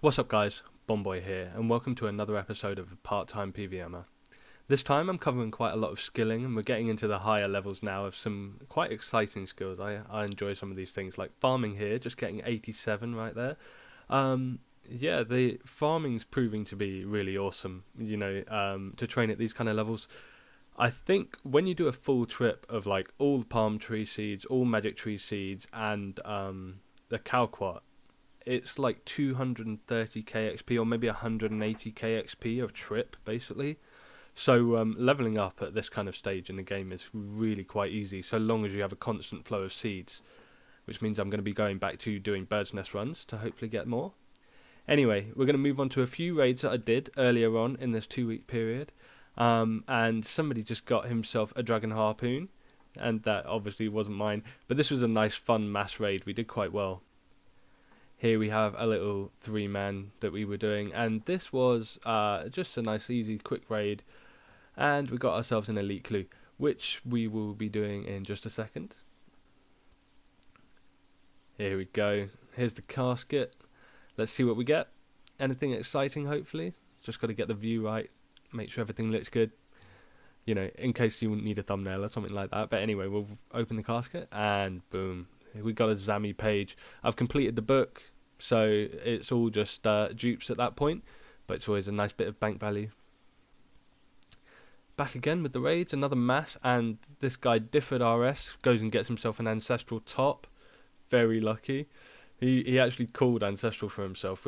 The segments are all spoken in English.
What's up guys, Bomboy here, and welcome to another episode of Time PVMer. This time I'm covering quite a lot of skilling, and we're getting into the higher levels now of some quite exciting skills. I enjoy some of these things, like farming here, just getting 87 right there. Yeah, the farming's proving to be really awesome, to train at these kind of levels. I think when you do a full trip of like all palm tree seeds, all magic tree seeds, and the Calquat, it's like 230k XP or maybe 180k XP of trip basically. So leveling up at this kind of stage in the game is really quite easy, so long as you have a constant flow of seeds, which means I'm going to be going back to doing bird's nest runs to hopefully get more. Anyway, we're going to move on to a few raids that I did earlier on in this 2-week period, and somebody just got himself a dragon harpoon, and that obviously wasn't mine, but this was a nice fun mass raid. We did quite well. Here we have a little 3-man that we were doing, and this was just a nice easy quick raid, and we got ourselves an elite clue, which we will be doing in just a second. Here we go, here's the casket. Let's see what we get. Anything exciting, hopefully. Just got to get the view right, make sure everything looks good, in case you need a thumbnail or something like that. But anyway, we'll open the casket and boom, we got a Zami page. I've completed the book, so it's all just dupes at that point, but it's always a nice bit of bank value. Back again with the raids, another mass, and this guy Difford RS goes and gets himself an Ancestral top. Very lucky. He actually called Ancestral for himself.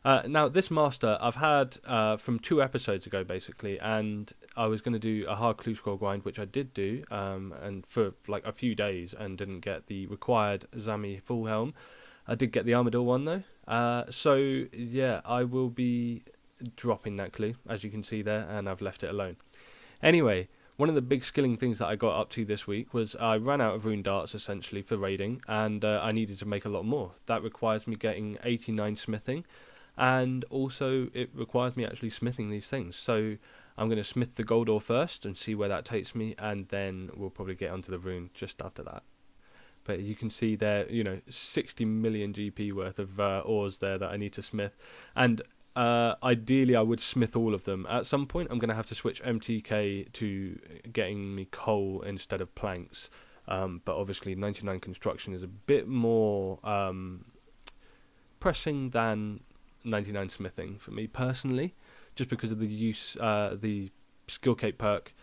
Now this master I've had from 2 episodes ago basically, and I was going to do a hard clue scroll grind, which I did do, and for like a few days, and didn't get the required Zami full helm. I did get the Armadyl one though, so yeah, I will be dropping that clue as you can see there, and I've left it alone. Anyway, one of the big skilling things that I got up to this week was I ran out of rune darts essentially for raiding, and I needed to make a lot more. That requires me getting 89 smithing, and also it requires me actually smithing these things. So I'm going to smith the gold ore first and see where that takes me, and then we'll probably get onto the rune just after that. But you can see there, 60 million GP worth of ores there that I need to smith, and ideally I would smith all of them. At some point I'm going to have to switch MTK to getting me coal instead of planks, but obviously 99 construction is a bit more pressing than 99 smithing for me personally, just because of the use, the skill cape perk.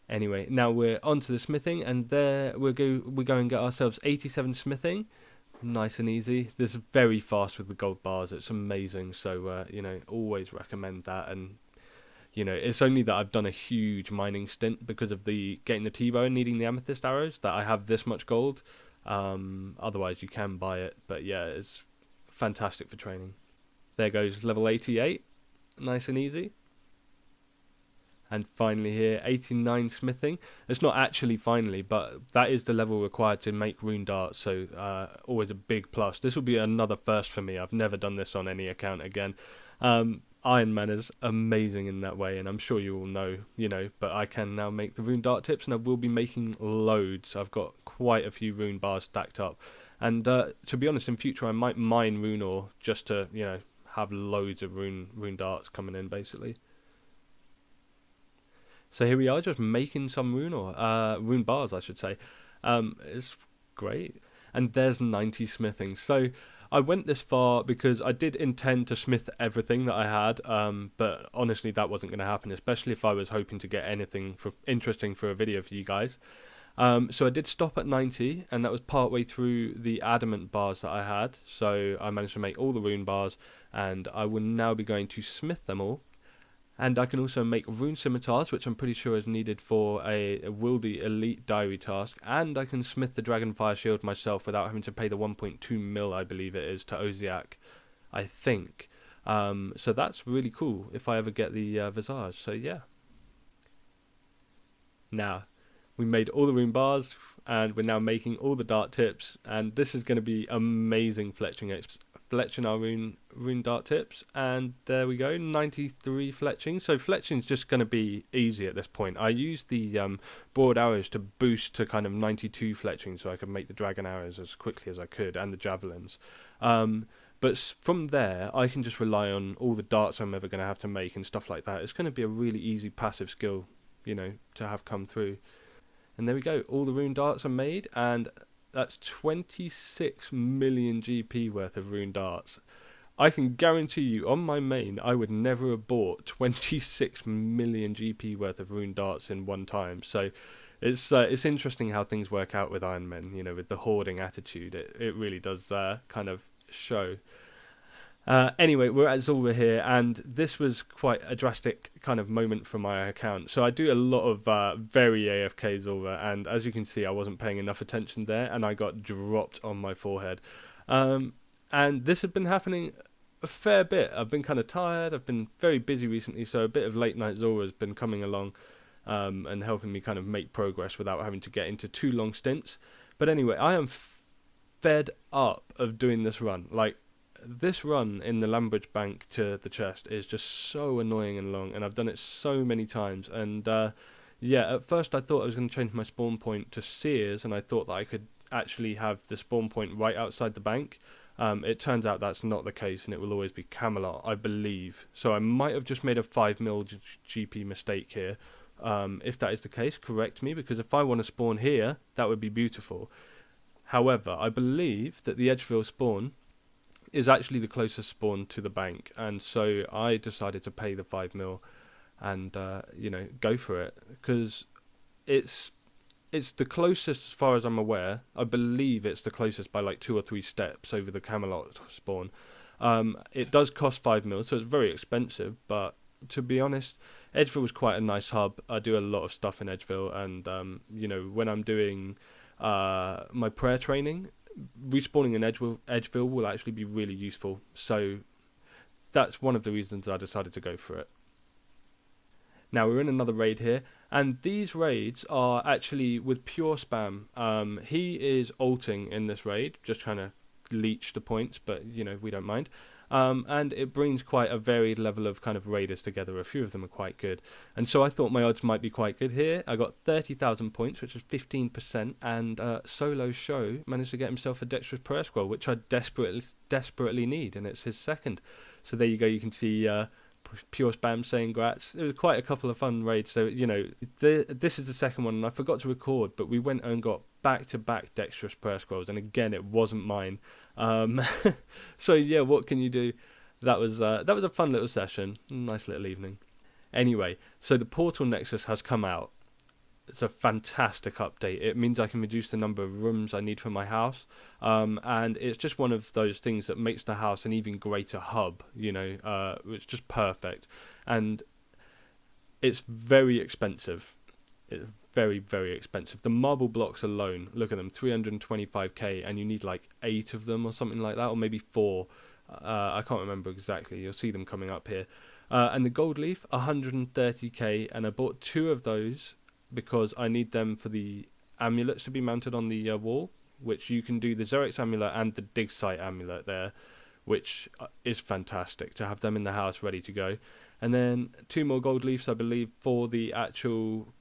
Anyway, now we're on to the smithing, and there we go and get ourselves 87 smithing. Nice and easy. This is very fast with the gold bars. It's amazing. So always recommend that. And it's only that I've done a huge mining stint because of the getting the T-bow and needing the amethyst arrows that I have this much gold. Otherwise you can buy it, but yeah, it's fantastic for training. There goes level 88, nice and easy. And finally here, 89 smithing. It's not actually finally, but that is the level required to make rune darts, so always a big plus. This will be another first for me. I've never done this on any account again. Iron Man is amazing in that way, and I'm sure you all know, but I can now make the rune dart tips, and I will be making loads. I've got quite a few rune bars stacked up. And to be honest, in future I might mine rune ore just to, have loads of rune darts coming in basically. So here we are, just making some rune bars I should say. It's great. And there's 90 smithing. So I went this far because I did intend to smith everything that I had, but honestly that wasn't going to happen, especially if I was hoping to get anything interesting for a video for you guys. So I did stop at 90, and that was part way through the adamant bars that I had. So I managed to make all the rune bars, and I will now be going to smith them all. And I can also make rune scimitars, which I'm pretty sure is needed for a Wildy Elite Diary task. And I can smith the Dragonfire Shield myself without having to pay the 1.2 mil, I believe it is, to Oziak, I think. So that's really cool if I ever get the Visage, so yeah. Now, we made all the rune bars, and we're now making all the dart tips, and this is going to be amazing fletching our rune dart tips. And there we go, 93 fletching. So fletching is just going to be easy at this point. I used the broad arrows to boost to kind of 92 fletching so I could make the dragon arrows as quickly as I could, and the javelins. But from there, I can just rely on all the darts I'm ever going to have to make and stuff like that. It's going to be a really easy passive skill, you know, to have come through. And there we go, all the rune darts are made, and that's 26 million GP worth of rune darts. I can guarantee you, on my main, I would never have bought 26 million GP worth of rune darts in one time. So it's interesting how things work out with Iron Men, you know, with the hoarding attitude. It really does kind of show. Anyway, we're at Zulrah here, and this was quite a drastic kind of moment for my account. So I do a lot of very AFK Zulrah, and as you can see, I wasn't paying enough attention there, and I got dropped on my forehead. And this had been happening a fair bit. I've been kind of tired. I've been very busy recently, so a bit of late night Zulrah has been coming along and helping me kind of make progress without having to get into too long stints. But anyway, I am fed up of doing this run. Like, this run in the Lambridge Bank to the chest is just so annoying and long, and I've done it so many times. And yeah, at first I thought I was going to change my spawn point to Sears, and I thought that I could actually have the spawn point right outside the bank. It turns out that's not the case, and it will always be Camelot, I believe. So I might have just made a 5 mil GP mistake here. If that is the case, correct me, because if I want to spawn here, that would be beautiful. However, I believe that the Edgeville spawn is actually the closest spawn to the bank, and so I decided to pay the 5 mil and you know, go for it, because it's the closest as far as I'm aware. I believe it's the closest by like 2 or 3 steps over the Camelot spawn. It does cost 5 mil, so it's very expensive, but to be honest, Edgeville was quite a nice hub. I do a lot of stuff in Edgeville, and you know, when I'm doing my prayer training, respawning in Edgeville will actually be really useful. So that's one of the reasons I decided to go for it. Now we're in another raid here, and these raids are actually with pure spam. He is ulting in this raid, just trying to leech the points, but you know, we don't mind. And it brings quite a varied level of kind of raiders together. A few of them are quite good, and so I thought my odds might be quite good here. I got 30,000 points, which is 15%, and Solo Show managed to get himself a Dexterous Prayer Scroll, which I desperately need, and it's his second. So there you go, you can see pure spam saying grats. It was quite a couple of fun raids. So you know, this is the second one, and I forgot to record, but we went and got back-to-back Dexterous Prayer Scrolls, and again, it wasn't mine. So yeah, what can you do? That was a fun little session, nice little evening. Anyway, so the Portal Nexus has come out. It's a fantastic update. It means I can reduce the number of rooms I need for my house, and it's just one of those things that makes the house an even greater hub. You know, it's just perfect, and it's very expensive. It's very, very expensive. The marble blocks alone, look at them, 325k, and you need like 8 of them or something like that, or maybe 4. I can't remember exactly. You'll see them coming up here. And the gold leaf, 130k, and I bought 2 of those because I need them for the amulets to be mounted on the wall, which you can do the Xerix amulet and the dig site amulet there, which is fantastic to have them in the house ready to go. And then 2 more gold leaves, I believe, for the actual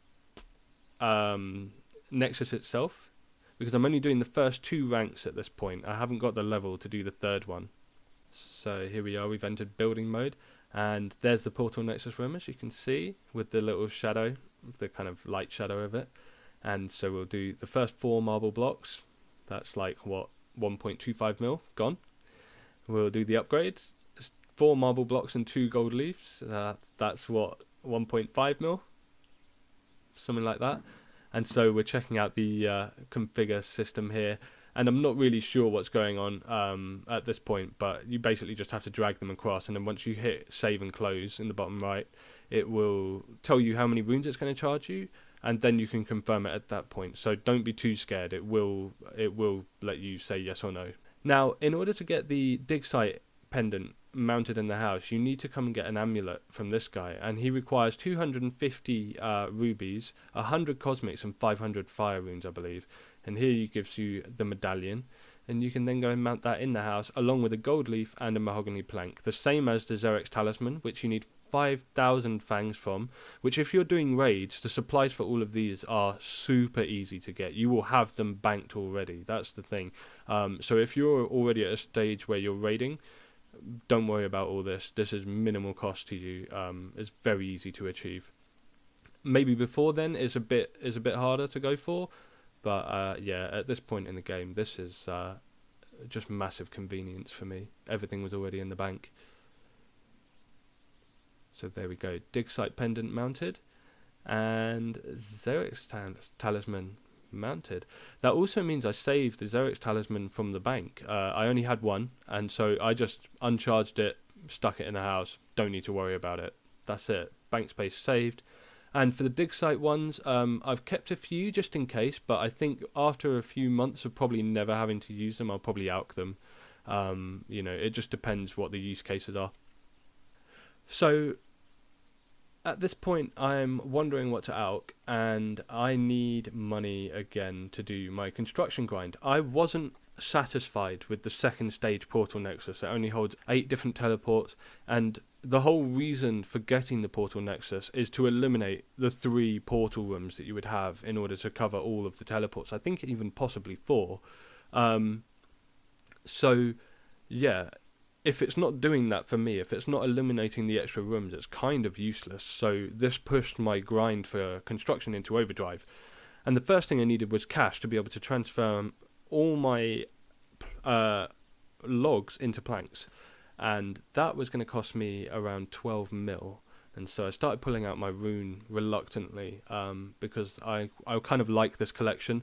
Nexus itself, because I'm only doing the first 2 ranks at this point. I haven't got the level to do the 3rd one. So here we are, we've entered building mode, and there's the Portal Nexus room, as you can see, with the little shadow, the kind of light shadow of it. And so we'll do the first 4 marble blocks. That's like, what, 1.25 mil gone. We'll do the upgrades, 4 marble blocks and 2 gold leaves. That's what, 1.5 mil, something like that. And so we're checking out the configure system here, and I'm not really sure what's going on at this point, but you basically just have to drag them across, and then once you hit save and close in the bottom right, it will tell you how many runes it's going to charge you, and then you can confirm it at that point. So don't be too scared. It will let you say yes or no. Now, in order to get the dig site pendant mounted in the house, you need to come and get an amulet from this guy, and he requires 250 rubies, 100 cosmics, and 500 fire runes, I believe. And here he gives you the medallion, and you can then go and mount that in the house along with a gold leaf and a mahogany plank, the same as the Xerix talisman, which you need 5,000 fangs from, which if you're doing raids, the supplies for all of these are super easy to get. You will have them banked already. That's the thing. So if you're already at a stage where you're raiding, don't worry about all this. This is minimal cost to you. It's very easy to achieve. Maybe before then is a bit harder to go for, but yeah, at this point in the game, this is just massive convenience for me. Everything was already in the bank. So there we go. Dig Site Pendant mounted, and Zamorak Talisman mounted. That also means I saved the Zamorak Talisman from the bank. I only had one, and so I just uncharged it, stuck it in the house. Don't need to worry about it. That's it. Bank space saved. And for the dig site ones, I've kept a few just in case, but I think after a few months of probably never having to use them, I'll probably alch them. You know, it just depends what the use cases are. So at this point, I'm wondering what to alch, and I need money again to do my construction grind. I wasn't satisfied with the second stage portal nexus. It only holds 8 different teleports, and the whole reason for getting the portal nexus is to eliminate the 3 portal rooms that you would have in order to cover all of the teleports. I think even possibly 4. So yeah, if it's not doing that for me, if it's not eliminating the extra rooms, it's kind of useless. So this pushed my grind for construction into overdrive, and the first thing I needed was cash to be able to transfer all my logs into planks, and that was going to cost me around 12 mil. And so I started pulling out my rune reluctantly, because I kind of like this collection.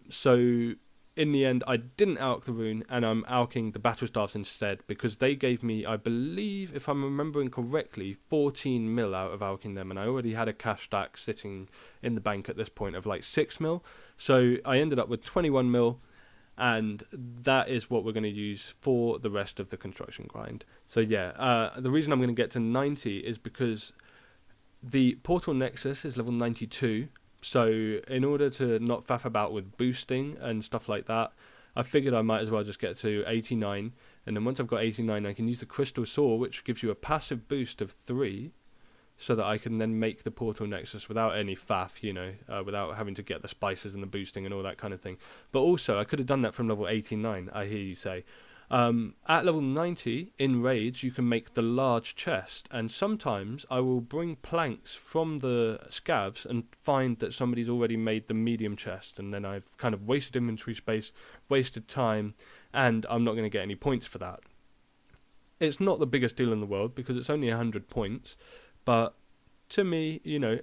So in the end, I didn't alch the rune, and I'm alching the battle staffs instead, because they gave me, I believe, if I'm remembering correctly, 14 mil out of alching them, and I already had a cash stack sitting in the bank at this point of like 6 mil. So I ended up with 21 mil, and that is what we're going to use for the rest of the construction grind. So yeah, the reason I'm going to get to 90 is because the portal nexus is level 92. So in order to not faff about with boosting and stuff like that, I figured I might as well just get to 89. And then once I've got 89, I can use the crystal saw, which gives you a passive boost of 3, so that I can then make the portal nexus without any faff, you know, without having to get the spices and the boosting and all that kind of thing. But also, I could have done that from level 89, I hear you say. At level 90, in raids, you can make the large chest, and sometimes I will bring planks from the scavs and find that somebody's already made the medium chest, and then I've kind of wasted inventory space, wasted time, and I'm not going to get any points for that. It's not the biggest deal in the world, because it's only 100 points, but to me, you know,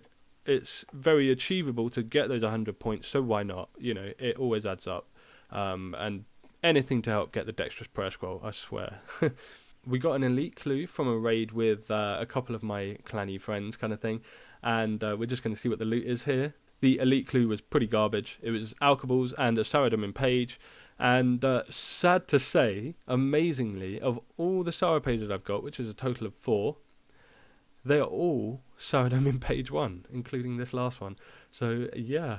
it's very achievable to get those 100 points, so why not? You know, it always adds up, and anything to help get the dexterous prayer scroll, I swear. We got an elite clue from a raid with a couple of my clanny friends kind of thing, and we're just going to see what the loot is here. The elite clue was pretty garbage. It was alchables and a Saradomin page, and sad to say, amazingly, of all the Sara pages I've got, which is a total of 4, they are all Saradomin page 1, including this last one. So yeah,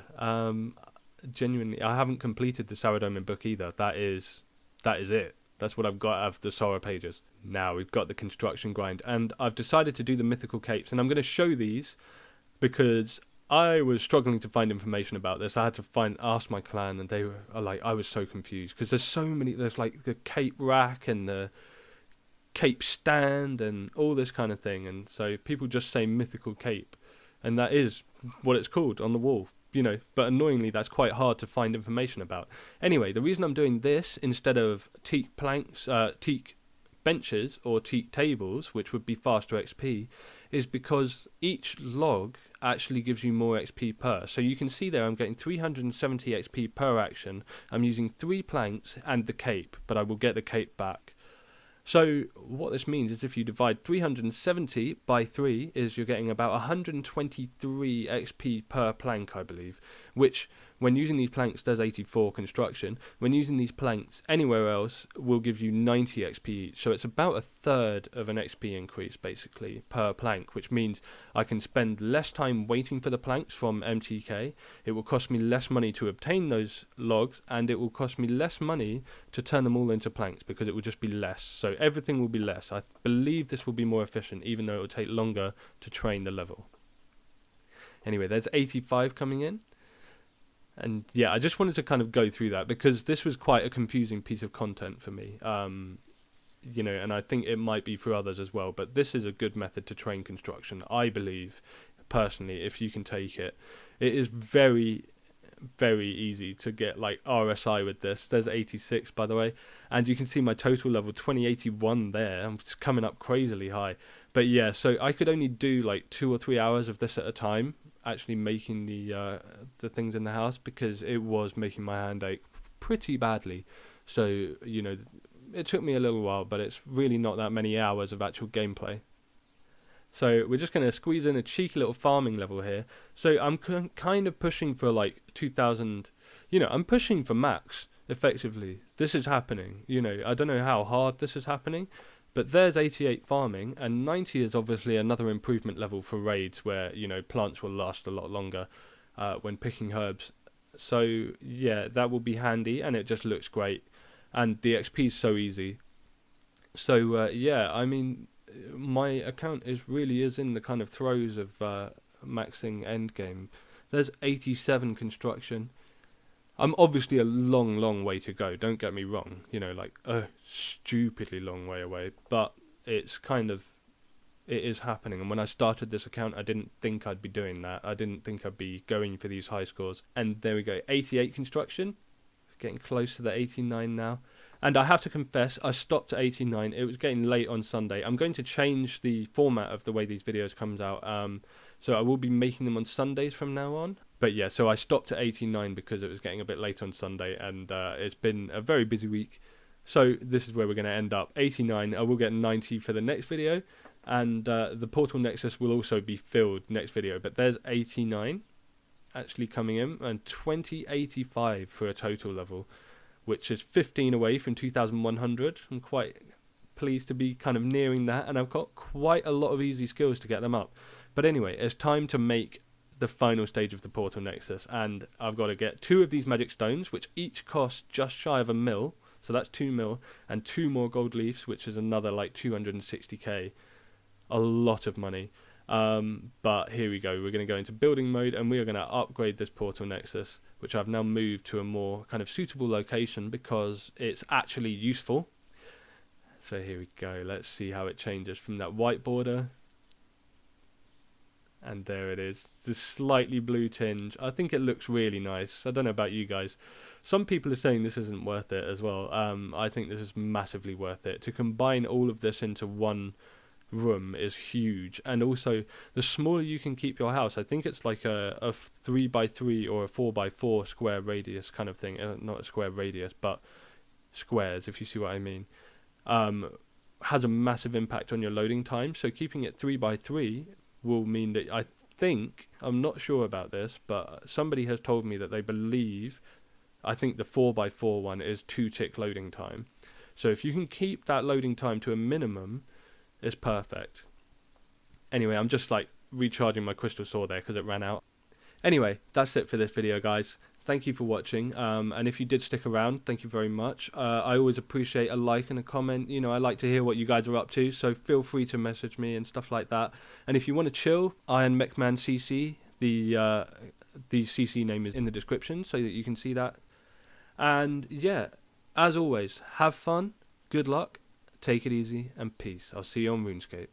genuinely, I haven't completed the Saradomin book either. That is it. That's what I've got out of the Sara pages. Now we've got the construction grind, and I've decided to do the mythical capes, and I'm going to show these because I was struggling to find information about this. I had to ask my clan, and they were like, I was so confused because there's so many. There's like the cape rack and the cape stand and all this kind of thing, and so people just say mythical cape, and that is what it's called on the wall. You know, but annoyingly, that's quite hard to find information about. Anyway, the reason I'm doing this instead of teak planks, teak benches or teak tables, which would be faster XP, is because each log actually gives you more XP per. So you can see there I'm getting 370 XP per action. I'm using 3 planks and the cape, but I will get the cape back. So what this means is if you divide 370 by 3 is you're getting about 123 XP per plank, I believe, which when using these planks there's 84 construction. When using these planks anywhere else will give you 90 XP each, so it's about a third of an XP increase basically per plank, which means I can spend less time waiting for the planks from MTK. It will cost me less money to obtain those logs, and it will cost me less money to turn them all into planks because it will just be less. So everything will be less. I believe this will be more efficient, even though it will take longer to train the level. Anyway, there's 85 coming in. And yeah, I just wanted to kind of go through that because this was quite a confusing piece of content for me. You know, and I think it might be for others as well, but this is a good method to train construction, I believe, personally, if you can take it. It is very, very easy to get like RSI with this. There's 86, by the way, and you can see my total level 2081 there. I'm just coming up crazily high. But yeah, so I could only do like 2 or 3 hours of this at a time, actually making the things in the house, because it was making my hand ache pretty badly. So, you know, it took me a little while, but it's really not that many hours of actual gameplay. So we're just going to squeeze in a cheeky little farming level here. So I'm kind of pushing for like 2000, you know, I'm pushing for max, effectively. This is happening, you know, I don't know how hard this is happening, but there's 88 farming, and 90 is obviously another improvement level for raids where, you know, plants will last a lot longer when picking herbs. So yeah, that will be handy, and it just looks great, and the XP is so easy. So yeah, I mean, my account really is in the kind of throes of maxing endgame. There's 87 construction. I'm obviously a long way to go, don't get me wrong, you know, like a stupidly long way away, but it's kind of, it is happening. And when I started this account, I didn't think I'd be doing that. I didn't think I'd be going for these high scores. And there we go, 88 construction, getting close to the 89 now. And I have to confess, I stopped at 89. It was getting late on Sunday. I'm going to change the format of the way these videos comes out. So I will be making them on Sundays from now on. But yeah, so I stopped at 89 because it was getting a bit late on Sunday, and it's been a very busy week. So this is where we're going to end up. 89, I will get 90 for the next video, and the Portal Nexus will also be filled next video. But there's 89 actually coming in, and 2085 for a total level, which is 15 away from 2100. I'm quite pleased to be kind of nearing that, and I've got quite a lot of easy skills to get them up. But anyway, it's time to make the final stage of the Portal Nexus, and I've got to get 2 of these magic stones, which each cost just shy of 1 mil, so that's 2 mil, and 2 more gold leaves, which is another like 260k. A lot of money. But here we go, we're going to go into building mode, and we are going to upgrade this Portal Nexus, which I've now moved to a more kind of suitable location because it's actually useful. So here we go, let's see how it changes from that white border. And there it is, the slightly blue tinge. I think it looks really nice. I don't know about you guys. Some people are saying this isn't worth it as well. I think this is massively worth it. To combine all of this into one room is huge. And also, the smaller you can keep your house, I think it's like a 3x3 or a 4x4 square radius kind of thing. Not a square radius, but squares, if you see what I mean. Has a massive impact on your loading time. So keeping it 3x3 will mean that, I think, I'm not sure about this, but somebody has told me that they believe, I think the 4x4 one is 2-tick loading time. So if you can keep that loading time to a minimum, it's perfect. Anyway, I'm just like recharging my crystal sword there because it ran out. Anyway, that's it for this video, guys. Thank you for watching, and if you did stick around, thank you very much. I always appreciate a like and a comment. You know, I like to hear what you guys are up to, so feel free to message me and stuff like that. And if you want to chill, Iron Mechman CC, the CC name is in the description so that you can see that. And yeah, as always, have fun, good luck, take it easy, and peace. I'll see you on RuneScape.